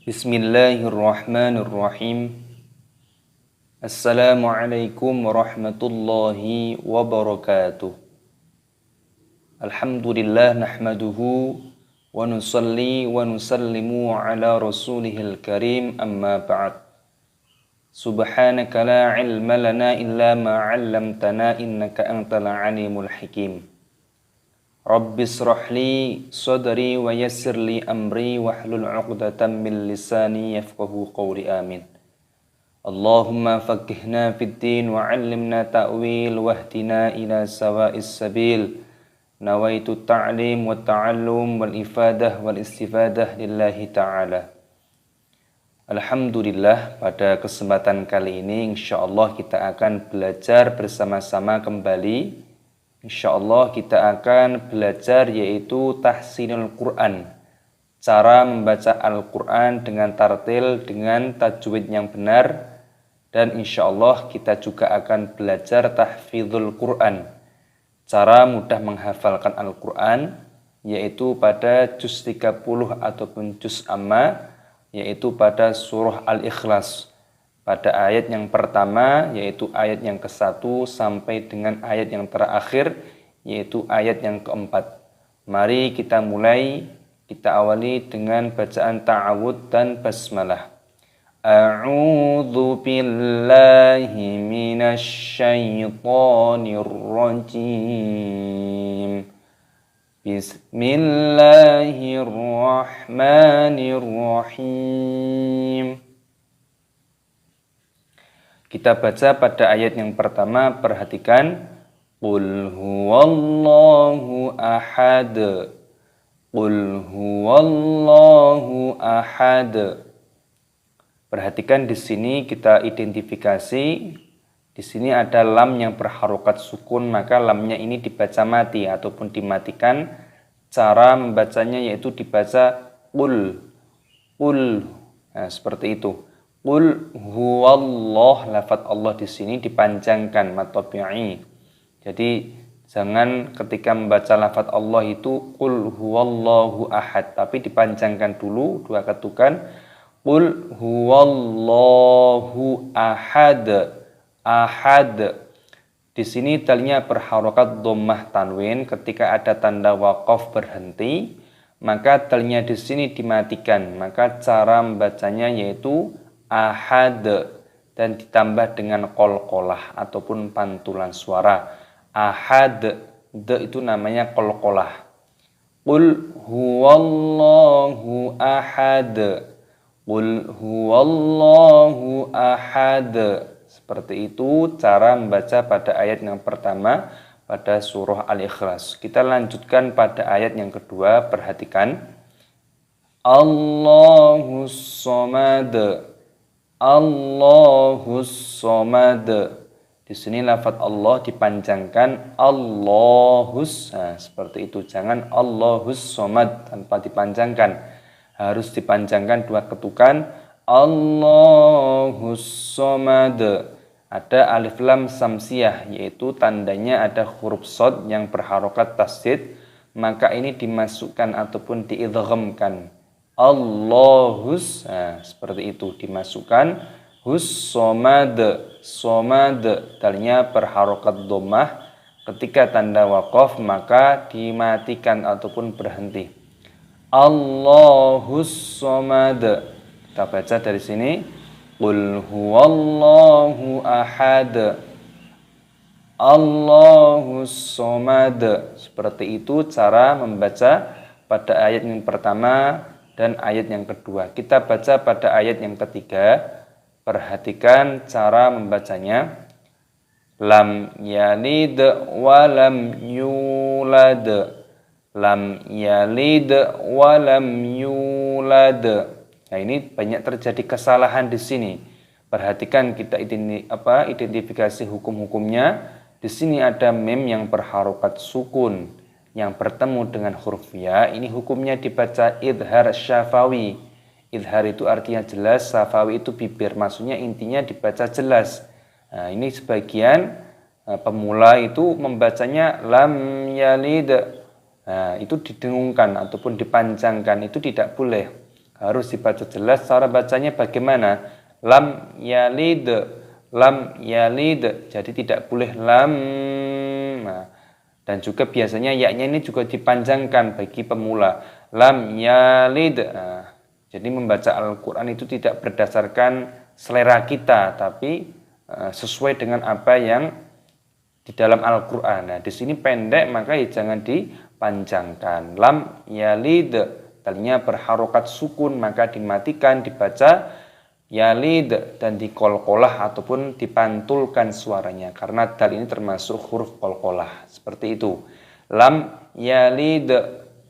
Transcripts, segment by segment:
Bismillahirrahmanirrahim. Assalamualaikum warahmatullahi wabarakatuh. Alhamdulillah nahmaduhu wa nusalli wa nusallimu ala rasulihil karim amma ba'd. Subhanaka la ilma lana illa ma 'allamtana innaka antal alimul hakim. Rabbis shrahli sadri wa yassirli amri wahlul 'uqdatam min lisani yafqahu qawli amin. Allahumma faqihna fid din wa 'allimna ta'wil wahdina ila sawa'is sabil. Nawaitu ta'lim wa ta'allum wal ifadah wal istifadah lillahi ta'ala. Alhamdulillah, pada kesempatan kali ini insyaallah kita akan belajar bersama-sama kembali. InsyaAllah kita akan belajar yaitu tahsinul Quran, cara membaca Al-Quran dengan tartil, dengan tajwid yang benar. Dan insyaallah kita juga akan belajar tahfidzul Quran, cara mudah menghafalkan Al-Quran, yaitu pada juz 30 ataupun juz amma, yaitu pada surah Al-Ikhlas, pada ayat yang pertama yaitu ayat yang ke-1 sampai dengan ayat yang terakhir yaitu ayat yang keempat. Mari kita mulai, kita awali dengan bacaan ta'awud dan basmalah. A'udzu billahi minasy syaithanir rajim. Bismillahirrahmanirrahim. Kita baca pada ayat yang pertama, perhatikan. Qul huwallahu ahad. Qul huwallahu ahad. Perhatikan di sini kita identifikasi. Di sini ada lam yang berharokat sukun, maka lamnya ini dibaca mati ataupun dimatikan. Cara membacanya yaitu dibaca qul. Qul. Nah, seperti itu. Qul huwallah, lafadz Allah di sini dipanjangkan mad tabi'i. Jadi jangan ketika membaca lafadz Allah itu qul huwallahu ahad, tapi dipanjangkan dulu dua ketukan. Qul huwallahu ahad. Ahad. Di sini dalnya berharokat dhammah tanwin, ketika ada tanda waqaf berhenti, maka dalnya di sini dimatikan. Maka cara membacanya yaitu ahad dan ditambah dengan qalqalah ataupun pantulan suara. Ahad, de itu namanya qalqalah. Qul huwallahu ahad. Qul huwallahu ahad. Seperti itu cara membaca pada ayat yang pertama pada surah Al-Ikhlas. Kita lanjutkan pada ayat yang kedua, perhatikan. Allahus samad. Allahus samad. Di sini lafadz Allah dipanjangkan Allahus. Nah, seperti itu. Jangan Allahus samad tanpa dipanjangkan. Harus dipanjangkan dua ketukan. Allahus samad. Ada alif lam samsiyah, yaitu tandanya ada huruf shad yang berharokat tasdid, maka ini dimasukkan ataupun diidghamkan. Allahus, nah, seperti itu, dimasukkan hus somad. Somad dalnya berharokat dhammah, ketika tanda waqaf maka dimatikan ataupun berhenti. Allahus somad. Kita baca dari sini. Qul huwallahu ahad. Allahus somad. Seperti itu cara membaca pada ayat yang pertama dan ayat yang kedua. Kita baca pada ayat yang ketiga. Perhatikan cara membacanya. Lam yalid wa lam yulad. Lam yalid wa lam yulad. Nah, ini banyak terjadi kesalahan di sini. Perhatikan kita identifikasi hukum-hukumnya. Di sini ada mim yang berharokat sukun yang bertemu dengan huruf ya. Ini hukumnya dibaca idhar syafawi. Idhar itu artinya jelas, syafawi itu bibir. Maksudnya intinya dibaca jelas. Nah, ini sebagian pemula itu membacanya lam yalid. Nah, itu didengungkan ataupun dipanjangkan, itu tidak boleh. harus dibaca jelas. Cara bacanya bagaimana? Lam yalid, lam yalid. Jadi tidak boleh lam. Nah, dan juga biasanya ya-nya ini juga dipanjangkan bagi pemula. Lam yalid. Nah, jadi membaca Al-Quran itu tidak berdasarkan selera kita, tapi sesuai dengan apa yang di dalam Al-Quran. Nah, di sini pendek, maka ya jangan dipanjangkan. Lam yalid, talinya berharokat sukun, maka dimatikan, dibaca yalid dan dikolkolah ataupun dipantulkan suaranya, karena dal ini termasuk huruf kolkolah. Seperti itu. Lam yalid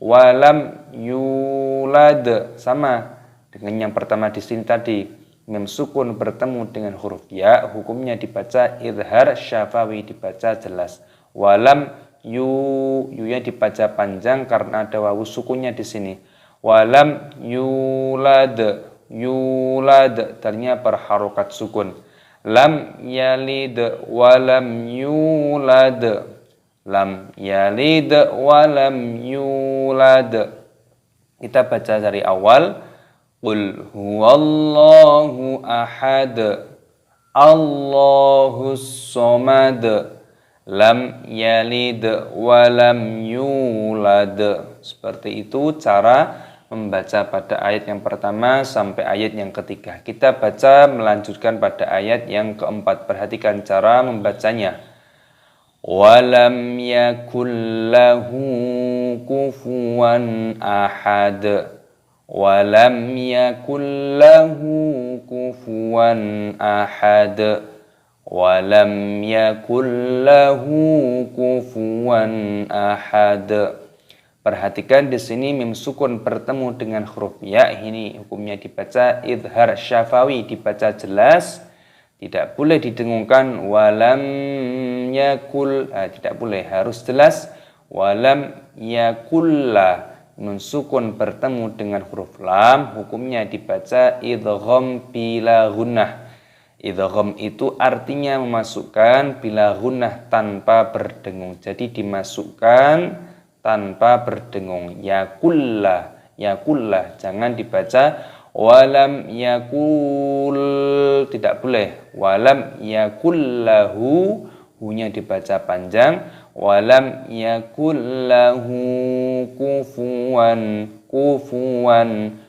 walam yulad, sama dengan yang pertama di sini tadi. Mim sukun bertemu dengan huruf ya, hukumnya dibaca idhar syafawi, dibaca jelas. Walam yu-nya dibaca panjang karena ada wawu sukunnya di sini. Walam yulad, yulad, tadinya berharokat sukun. Lam yalid walam yulad, lam yalid walam yulad. Kita baca dari awal. Qul huwallahu ahad, Allahus somad, lam yalid walam yulad. Seperti itu cara membaca pada ayat yang pertama sampai ayat yang ketiga. Kita baca melanjutkan pada ayat yang keempat. Perhatikan cara membacanya. Walam yakul lahu kufuwan ahad, walam yakul lahu kufuwan ahad, walam yakul lahu kufuwan ahad. Perhatikan di sini mim sukun bertemu dengan huruf ya, ini hukumnya dibaca idhar syafawi, dibaca jelas, tidak boleh didengungkan. Walam yakul, tidak boleh, harus jelas. Walam yakulla, nun sukun bertemu dengan huruf lam, hukumnya dibaca idgham bila gunnah. Idgham itu artinya memasukkan bila gunnah tanpa berdengung. Jadi dimasukkan tanpa berdengung. Yakulla, yakulla, jangan dibaca walam yakul, tidak boleh. Walam yakullahu, hu-nya dibaca panjang. Walam yakullahu kufuwan, kufuwan,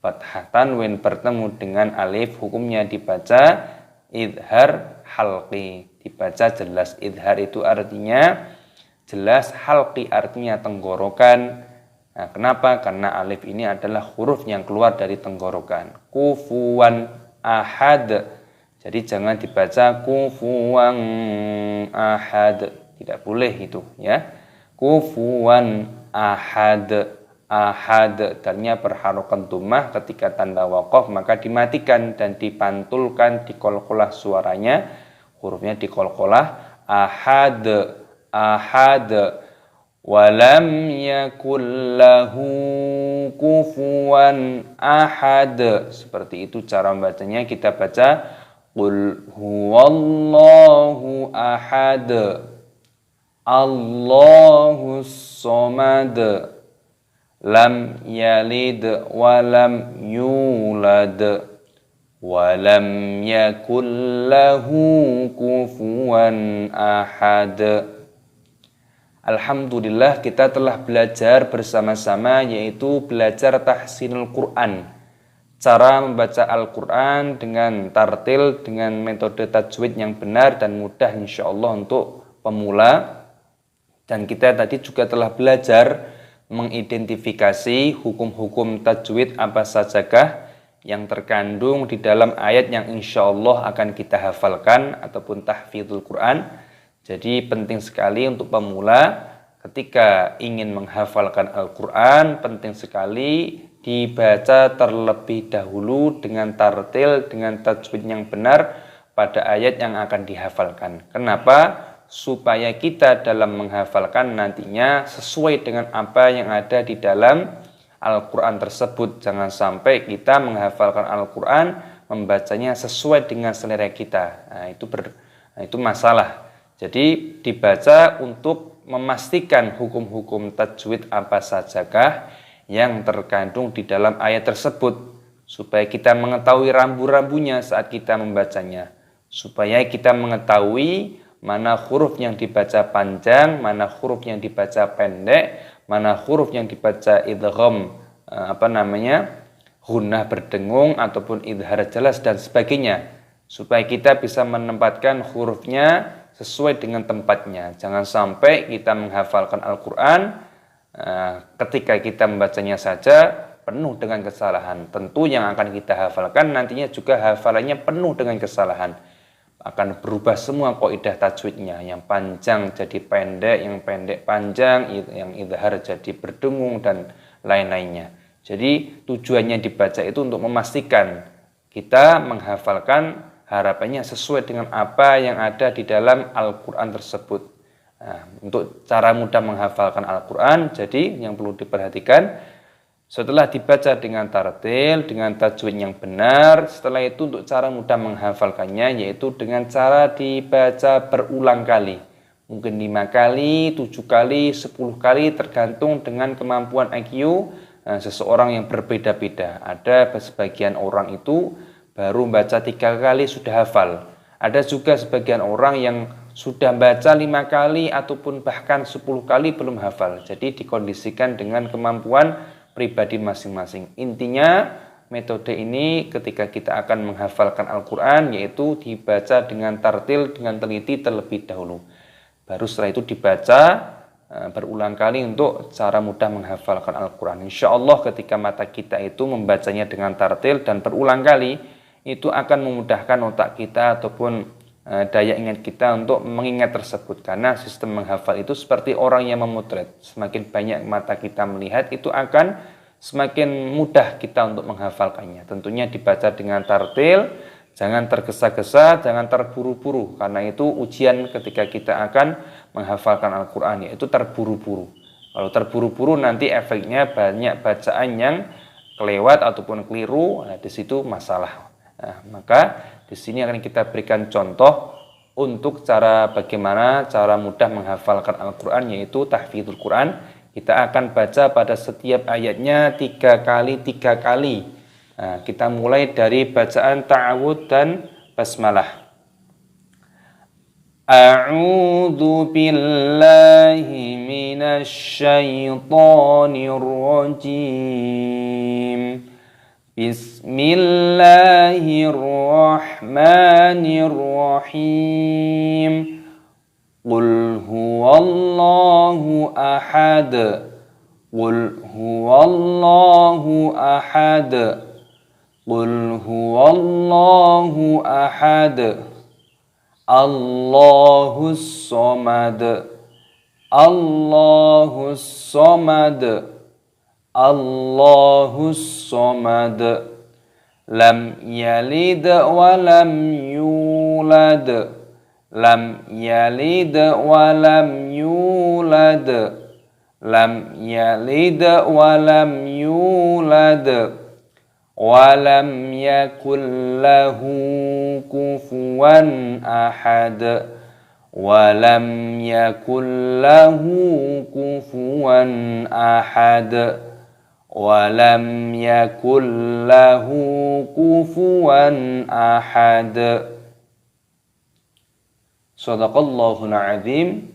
fathah tanwin bertemu dengan alif, hukumnya dibaca idhar halqi, dibaca jelas. Idhar itu artinya jelas, halqi artinya tenggorokan. Nah, kenapa? Karena alif ini adalah huruf yang keluar dari tenggorokan. Kufuwan ahad, jadi jangan dibaca kufuwan ahad, tidak boleh itu ya. Kufuwan ahad, ahad, dalnya berharokat dhammah, ketika tanda waqaf maka dimatikan dan dipantulkan, dikolkolah suaranya, hurufnya dikolkolah. Ahad, ahad, walam yakul lahu kufuwan ahad. Seperti itu cara membacanya. Kita baca qul huwallahu ahad, Allahus somad, lam yalid walam yulad, walam yakul lahu kufuwan ahad. Alhamdulillah, kita telah belajar bersama-sama, yaitu belajar tahsinul Quran. Cara membaca Al-Quran dengan tartil, dengan metode tajwid yang benar dan mudah insyaallah untuk pemula. Dan kita tadi juga telah belajar mengidentifikasi hukum-hukum tajwid apa sajakah yang terkandung di dalam ayat yang insyaallah akan kita hafalkan ataupun tahfidzul Quran. Jadi penting sekali untuk pemula ketika ingin menghafalkan Al-Quran, penting sekali dibaca terlebih dahulu dengan tartil, dengan tajwid yang benar pada ayat yang akan dihafalkan. Kenapa? Supaya kita dalam menghafalkan nantinya sesuai dengan apa yang ada di dalam Al-Quran tersebut. Jangan sampai kita menghafalkan Al-Quran, membacanya sesuai dengan selera kita. Nah, itu masalah. Jadi dibaca untuk memastikan hukum-hukum tajwid apa sajakah yang terkandung di dalam ayat tersebut. supaya kita mengetahui rambu-rambunya saat kita membacanya, supaya kita mengetahui mana huruf yang dibaca panjang, mana huruf yang dibaca pendek, mana huruf yang dibaca idgham gunnah berdengung ataupun idhar jelas dan sebagainya, supaya kita bisa menempatkan hurufnya sesuai dengan tempatnya. Jangan sampai kita menghafalkan Al-Quran ketika kita membacanya saja penuh dengan kesalahan. Tentu yang akan kita hafalkan nantinya juga hafalannya penuh dengan kesalahan. Akan berubah semua kaidah tajwidnya, yang panjang jadi pendek, yang pendek panjang, yang idhar jadi berdengung dan lain-lainnya. Jadi tujuannya dibaca itu untuk memastikan kita menghafalkan, harapannya sesuai dengan apa yang ada di dalam Al-Quran tersebut. Nah, untuk cara mudah menghafalkan Al-Quran, jadi yang perlu diperhatikan, setelah dibaca dengan tartil, dengan tajwid yang benar, setelah itu untuk cara mudah menghafalkannya, yaitu dengan cara dibaca berulang kali. Mungkin 5 kali, 7 kali, 10 kali, tergantung dengan kemampuan IQ seseorang yang berbeda-beda. Ada sebagian orang itu baru baca 3 kali sudah hafal. Ada juga sebagian orang yang sudah baca 5 kali ataupun bahkan 10 kali belum hafal. Jadi dikondisikan dengan kemampuan pribadi masing-masing. Intinya metode ini ketika kita akan menghafalkan Al-Quran yaitu dibaca dengan tartil, dengan teliti terlebih dahulu. Baru setelah itu dibaca berulang kali untuk cara mudah menghafalkan Al-Quran. Insya Allah ketika mata kita itu membacanya dengan tartil dan berulang kali, itu akan memudahkan otak kita ataupun daya ingat kita untuk mengingat tersebut. Karena sistem menghafal itu seperti orang yang memotret. Semakin banyak mata kita melihat, itu akan semakin mudah kita untuk menghafalkannya. Tentunya dibaca dengan tartil, jangan tergesa-gesa, jangan terburu-buru. Karena itu ujian ketika kita akan menghafalkan Al-Quran, yaitu terburu-buru. Kalau terburu-buru nanti efeknya banyak bacaan yang kelewat ataupun keliru, di situ masalah. Nah, maka di sini akan kita berikan contoh untuk bagaimana cara mudah menghafalkan Al-Quran, yaitu tahfidzul Quran. Kita akan baca pada setiap ayatnya 3 kali 3 kali. Nah, kita mulai dari bacaan ta'awud dan basmalah. A'udzu billahi minasy syaithanir rajim. Bismillahirrahmanirrahim. Qul huwallahu ahad. Qul huwallahu ahad. Qul huwallahu ahad. Allahus samad. Allahus samad. Allahus samad. Lam yalid wa lam yulad. Lam yalid wa lam yulad. Lam yalid wa lam yulad. Walam yakul lahu kufuwan ahad. Walam yakul lahu kufuwan ahad. Walam yakul lahu kufuwan ahad. Shadaqallahul azim.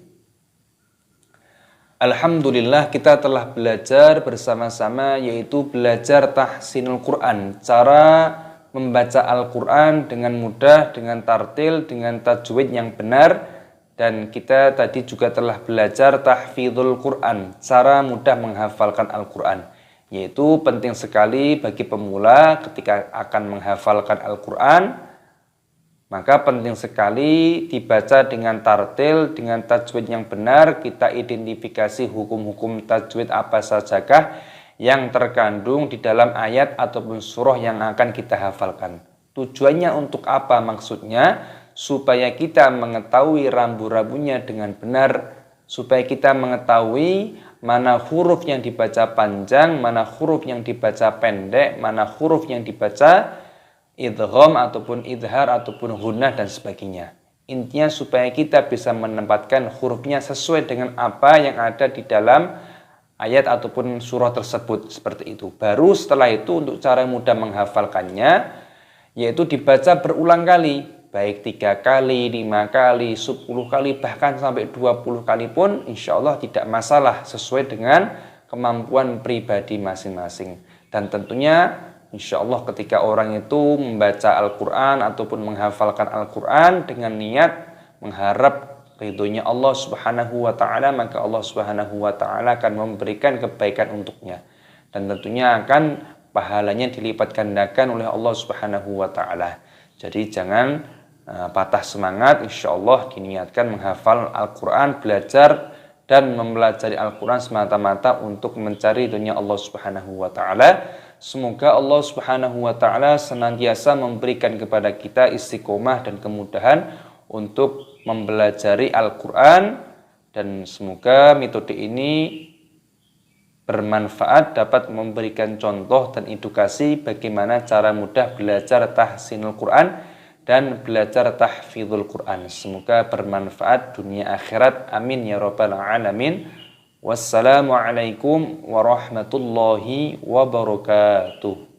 Alhamdulillah kita telah belajar bersama-sama, yaitu belajar tahsinul Quran, cara membaca Al-Quran dengan mudah, dengan tartil, dengan tajwid yang benar. Dan kita tadi juga telah belajar tahfidzul Quran, cara mudah menghafalkan Al-Quran, yaitu penting sekali bagi pemula ketika akan menghafalkan Al-Quran. Maka penting sekali dibaca dengan tartil, dengan tajwid yang benar. Kita identifikasi hukum-hukum tajwid apa sajakah yang terkandung di dalam ayat ataupun surah yang akan kita hafalkan. Tujuannya untuk apa maksudnya? Supaya kita mengetahui rambu-rambunya dengan benar. Supaya kita mengetahui mana huruf yang dibaca panjang, mana huruf yang dibaca pendek, mana huruf yang dibaca idgham ataupun idhar ataupun gunnah dan sebagainya. Intinya supaya kita bisa menempatkan hurufnya sesuai dengan apa yang ada di dalam ayat ataupun surah tersebut, seperti itu. Baru setelah itu untuk cara mudah menghafalkannya, yaitu dibaca berulang kali, baik 3 kali, 5 kali, 10 kali, bahkan sampai 20 kali pun insya Allah tidak masalah, sesuai dengan kemampuan pribadi masing-masing. Dan tentunya insya Allah ketika orang itu membaca Al-Quran ataupun menghafalkan Al-Quran dengan niat mengharap ridhonya Allah Subhanahu wa taala, maka Allah Subhanahu wa taala akan memberikan kebaikan untuknya, dan tentunya akan pahalanya dilipat gandakan oleh Allah Subhanahu wa taala. Jadi jangan patah semangat, insyaallah diniatkan menghafal Al-Qur'an, belajar dan mempelajari Al-Qur'an semata-mata untuk mencari ridhonya Allah Subhanahu wa taala. Semoga Allah Subhanahu wa taala senantiasa memberikan kepada kita istiqomah dan kemudahan untuk mempelajari Al-Quran, dan semoga metode ini bermanfaat, dapat memberikan contoh dan edukasi bagaimana cara mudah belajar tahsinul Quran dan belajar tahfidzul Quran. Semoga bermanfaat dunia akhirat, amin ya rabbal alamin. Wassalamualaikum warahmatullahi wabarakatuh.